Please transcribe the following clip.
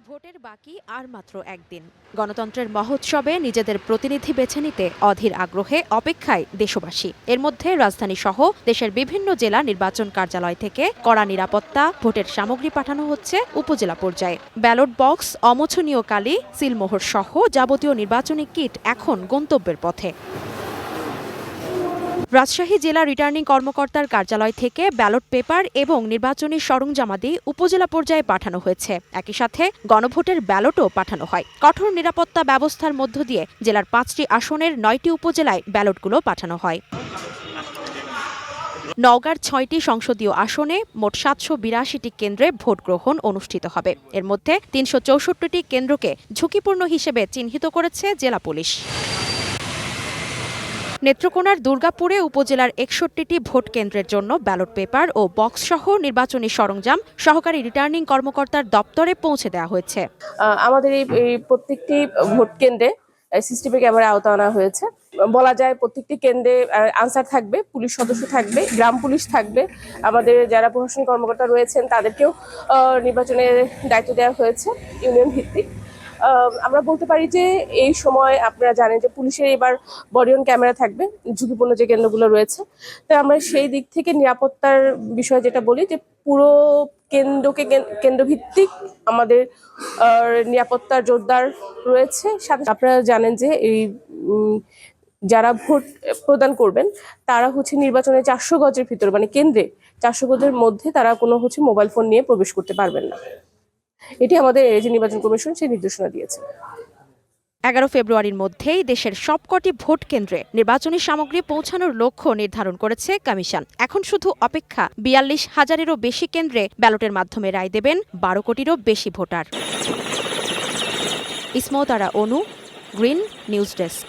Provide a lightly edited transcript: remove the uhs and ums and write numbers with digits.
ভোটের বাকি আর মাত্র একদিন। গণতন্ত্রের মহোৎসবে নিজেদের প্রতিনিধি বেছে নিতে অধীর আগ্রহে অপেক্ষায় দেশবাসী। এর মধ্যে রাজধানী সহ দেশের বিভিন্ন জেলা নির্বাচন কার্যালয় থেকে কড়া নিরাপত্তা, ভোটের সামগ্রী পাঠানো হচ্ছে উপজেলা পর্যায়ে। ব্যালট বক্স, অমোছনীয় কালি, সিলমোহর সহ যাবতীয় নির্বাচনী কিট এখন গন্তব্যের পথে। রাজশাহী জেলা রিটার্নিং কর্মকর্তার কার্যালয় থেকে ব্যালট পেপার এবং নির্বাচনী সরঞ্জামাদি উপজেলা পর্যায়ে পাঠানো হয়েছে। একই সাথে গণভোটের ব্যালটও পাঠানো হয়। কঠোর নিরাপত্তা ব্যবস্থার মধ্য দিয়ে জেলার ৫টি আসনের ৯টি উপজেলায় ব্যালটগুলো পাঠানো হয়। নওগাঁর ৬টি সংসদীয় আসনে মোট ৭৮২টি কেন্দ্রে ভোট গ্রহণ অনুষ্ঠিত হবে। এর মধ্যে ৩৬৪টি কেন্দ্রকে ঝুঁকিপূর্ণ হিসেবে চিহ্নিত করেছে জেলা পুলিশ। নেত্রকোনার দুর্গাপুরে উপজেলার ৬১টি ভোট কেন্দ্রের জন্য ব্যালট পেপার ও বক্সসহ নির্বাচনী সরঞ্জাম সহকারী রিটার্নিং কর্মকর্তার দপ্তরে পৌঁছে দেওয়া হয়েছে। আমাদের এই প্রত্যেকটি ভোট কেন্দ্রে সিসিটিভি ক্যামেরা আওতা আনা হয়েছে। বলা যায় প্রত্যেকটি কেন্দ্রে আনসার থাকবে, পুলিশ সদস্য থাকবে, গ্রাম পুলিশ থাকবে। আমাদের যারা প্রশাসনিক কর্মকর্তা রয়েছেন তাদেরকেও নির্বাচনের দায়িত্ব দেওয়া হয়েছে ইউনিয়ন ভিত্তিক। আমরা বলতে পারি যে এই সময় আপনারা জানেন যে পুলিশের এবার বডি অন ক্যামেরা থাকবে ঝুঁকিপূর্ণ যে কেন্দ্রগুলো রয়েছে। তাই আমরা সেই দিক থেকে নিরাপত্তার বিষয়ে যেটা বলি যে পুরো কেন্দ্রভিত্তিক আমাদের নিরাপত্তার জোরদার রয়েছে। সাথে আপনারা জানেন যে এই যারা ভোট প্রদান করবেন তারা নির্বাচনের ৪০০ গজের ভিতরে, মানে কেন্দ্রে ৪০০ গজের মধ্যে তারা কোনো মোবাইল ফোন নিয়ে প্রবেশ করতে পারবেন না। এটি আমাদের যে নির্বাচন কমিশন সেই নির্দেশনা দিয়েছে। ১১ ফেব্রুয়ারির মধ্যেই দেশের সবকটি ভোট কেন্দ্রে নির্বাচনী সামগ্রী পৌঁছানোর লক্ষ্য নির্ধারণ করেছে কমিশন। এখন শুধু অপেক্ষা ৪২,০০০-এরও বেশি কেন্দ্রে ব্যালটের মাধ্যমে রায় দেবেন ১২ কোটিরও বেশি ভোটার। ইসমত আরা অনু, গ্রিন নিউজ ডেস্ক।